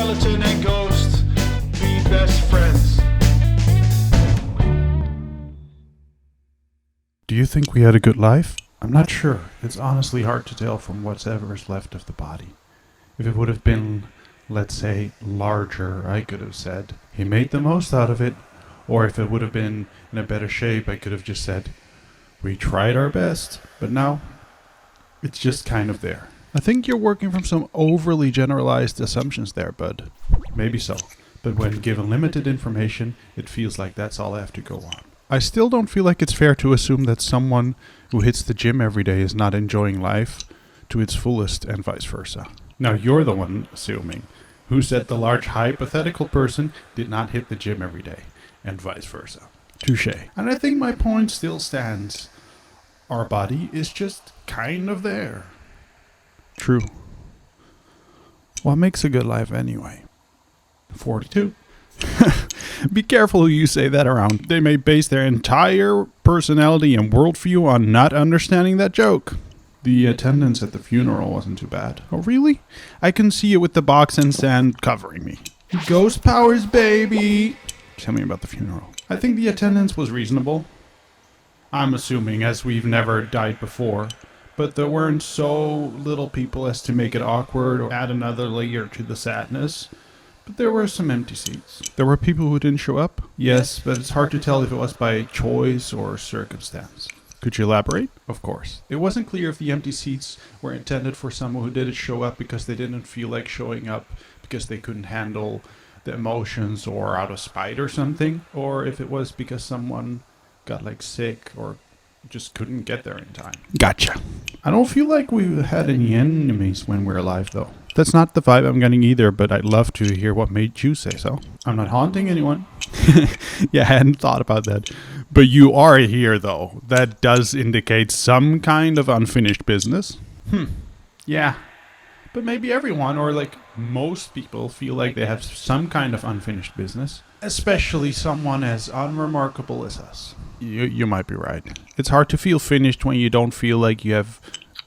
skeleton and ghost be best friends. Do you think we had a good life? I'm not sure. It's honestly hard to tell from whatever is left of the body. If it would have been, let's say, larger, I could have said, he made the most out of it. Or if it would have been in a better shape, I could have just said, we tried our best. But now, it's just kind of there. I think you're working from some overly generalized assumptions there, bud. Maybe so. But when given limited information, it feels like that's all I have to go on. I still don't feel like it's fair to assume that someone who hits the gym every day is not enjoying life to its fullest and vice versa. Now you're the one assuming. Who said the large hypothetical person did not hit the gym every day and vice versa? Touché. And I think my point still stands. Our body is just kind of there. True. What makes a good life anyway? 42. Be careful who you say that around. They may base their entire personality and worldview on not understanding that joke. The attendance at the funeral wasn't too bad. Oh, really? I can see it with the box and sand covering me. Ghost powers, baby! Tell me about the funeral. I think the attendance was reasonable. I'm assuming, as we've never died before. But there weren't so little people as to make it awkward or add another layer to the sadness. But there were some empty seats. There were people who didn't show up? Yes, but it's hard to tell if it was by choice or circumstance. Could you elaborate? Of course. It wasn't clear if the empty seats were intended for someone who didn't show up because they didn't feel like showing up because they couldn't handle the emotions or out of spite or something, or if it was because someone got like sick or just couldn't get there in time. Gotcha. I don't feel like we had any enemies when we're alive, though. That's not the vibe I'm getting either, but I'd love to hear what made you say so. I'm not haunting anyone. Yeah, I hadn't thought about that. But you are here, though. That does indicate some kind of unfinished business. Yeah. But maybe everyone, or like most people, feel like they have some kind of unfinished business. Especially someone as unremarkable as us. You might be right. It's hard to feel finished when you don't feel like you have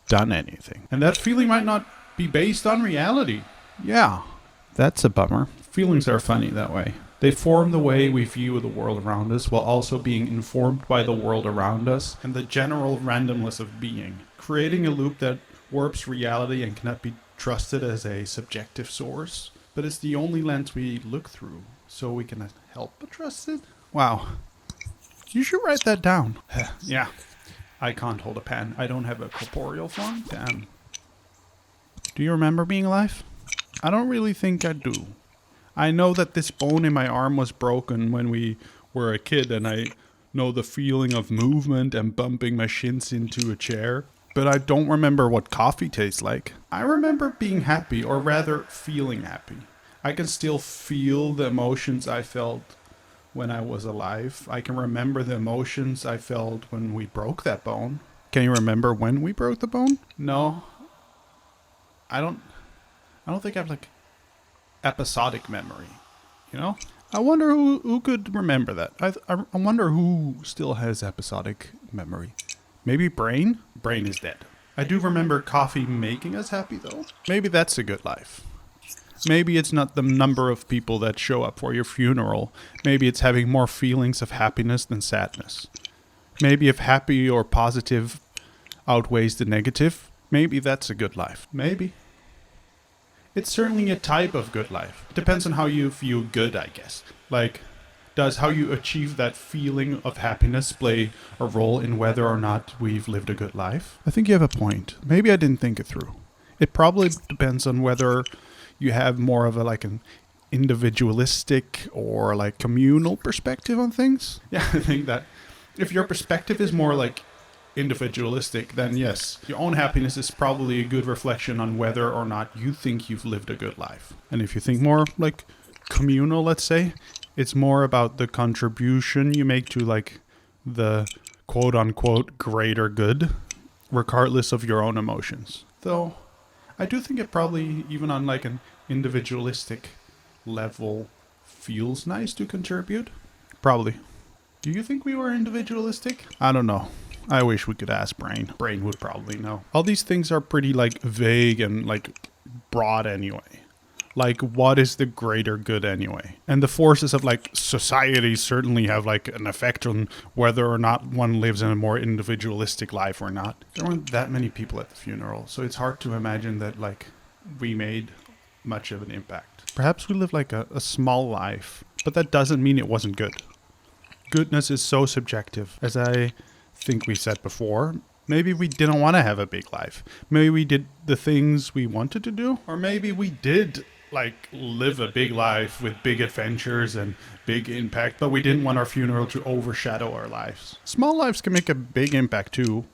done anything. And that feeling might not be based on reality. Yeah, that's a bummer. Feelings are funny that way. They form the way we view the world around us while also being informed by the world around us and the general randomness of being, creating a loop that warps reality and cannot be trusted as a subjective source. But it's the only lens we look through, so we can help but trust it. Wow. You should write that down. Yeah. I can't hold a pen. I don't have a corporeal form. Damn. Do you remember being alive? I don't really think I do. I know that this bone in my arm was broken when we were a kid, and I know the feeling of movement and bumping my shins into a chair. But I don't remember what coffee tastes like. I remember being happy, or rather feeling happy. I can still feel the emotions I felt when I was alive. I can remember the emotions I felt when we broke that bone. Can you remember when we broke the bone? No. I don't think I have like episodic memory, you know? I wonder who could remember that. I wonder who still has episodic memory. Maybe Brain? Brain is dead. I do remember coffee making us happy though. Maybe that's a good life. Maybe it's not the number of people that show up for your funeral. Maybe it's having more feelings of happiness than sadness. Maybe if happy or positive outweighs the negative, maybe that's a good life. Maybe. It's certainly a type of good life. It depends on how you view good, I guess. Like, does how you achieve that feeling of happiness play a role in whether or not we've lived a good life? I think you have a point. Maybe I didn't think it through. It probably depends on whether you have more of a like an individualistic or like communal perspective on things. Yeah, I think that if your perspective is more like individualistic, then yes, your own happiness is probably a good reflection on whether or not you think you've lived a good life. And if you think more like communal, let's say, it's more about the contribution you make to like the quote unquote greater good, regardless of your own emotions. Though I do think it probably, even on like an individualistic level, feels nice to contribute. Probably. Do you think we were individualistic? I don't know. I wish we could ask Brain. Brain would probably know. All these things are pretty like vague and like broad anyway. Like, what is the greater good anyway? And the forces of like society certainly have like an effect on whether or not one lives in a more individualistic life or not. There weren't that many people at the funeral, so it's hard to imagine that like we made much of an impact. Perhaps we lived like a small life, but that doesn't mean it wasn't good. Goodness is so subjective. As I think we said before, maybe we didn't want to have a big life. Maybe we did the things we wanted to do, or maybe we did like live a big life with big adventures and big impact, but we didn't want our funeral to overshadow our lives. Small lives can make a big impact too.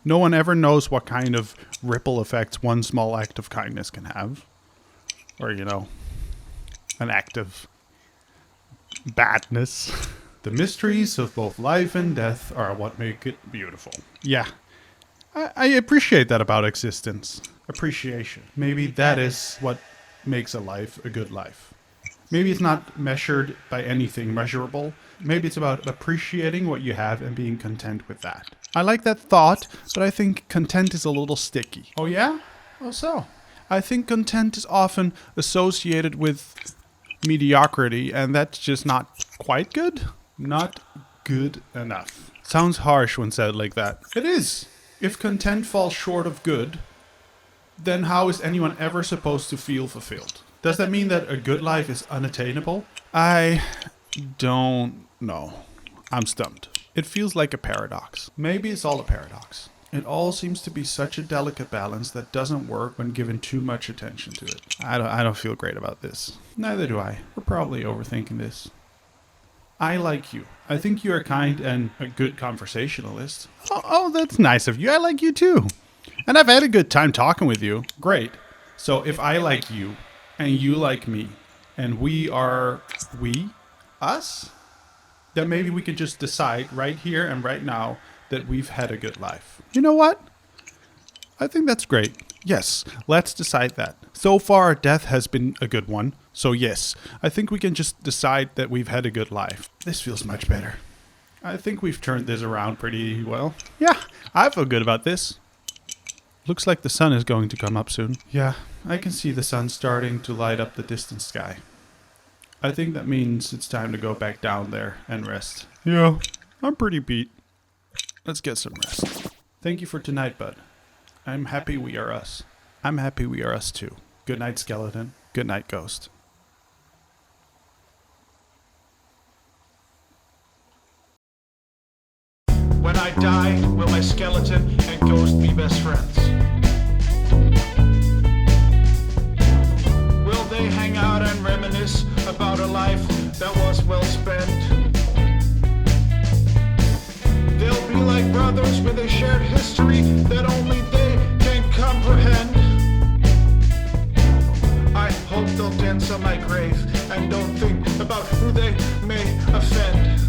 No one ever knows what kind of ripple effects one small act of kindness can have. Or, you know, an act of badness. The mysteries of both life and death are what make it beautiful. Yeah, I appreciate that about existence. Appreciation. Maybe that is what makes a life a good life. Maybe it's not measured by anything measurable. Maybe it's about appreciating what you have and being content with that. I like that thought, but I think content is a little sticky. Oh yeah? Well, so? I think content is often associated with mediocrity, and that's just not quite good. Not good enough. Sounds harsh when said like that. It is. If content falls short of good, then how is anyone ever supposed to feel fulfilled? Does that mean that a good life is unattainable? I don't know. I'm stumped. It feels like a paradox. Maybe it's all a paradox. It all seems to be such a delicate balance that doesn't work when given too much attention to it. I don't feel great about this. Neither do I. We're probably overthinking this. I like you. I think you are kind and a good conversationalist. Oh, that's nice of you. I like you too. And I've had a good time talking with you. Great. So if I like you and you like me and we are us, then maybe we can just decide right here and right now that we've had a good life. You know what? I think that's great. Yes, let's decide that. So far, death has been a good one. So yes, I think we can just decide that we've had a good life. This feels much better. I think we've turned this around pretty well. Yeah, I feel good about this. Looks like the sun is going to come up soon. Yeah, I can see the sun starting to light up the distant sky. I think that means it's time to go back down there and rest. Yeah, I'm pretty beat. Let's get some rest. Thank you for tonight, bud. I'm happy we are us. I'm happy we are us too. Good night, skeleton. Good night, ghost. When I die, will my skeleton and ghost be best friends? Will they hang out and reminisce about a life that was well spent? They'll be like brothers with a shared history that only they can comprehend. I hope they'll dance on my grave and don't think about who they may offend.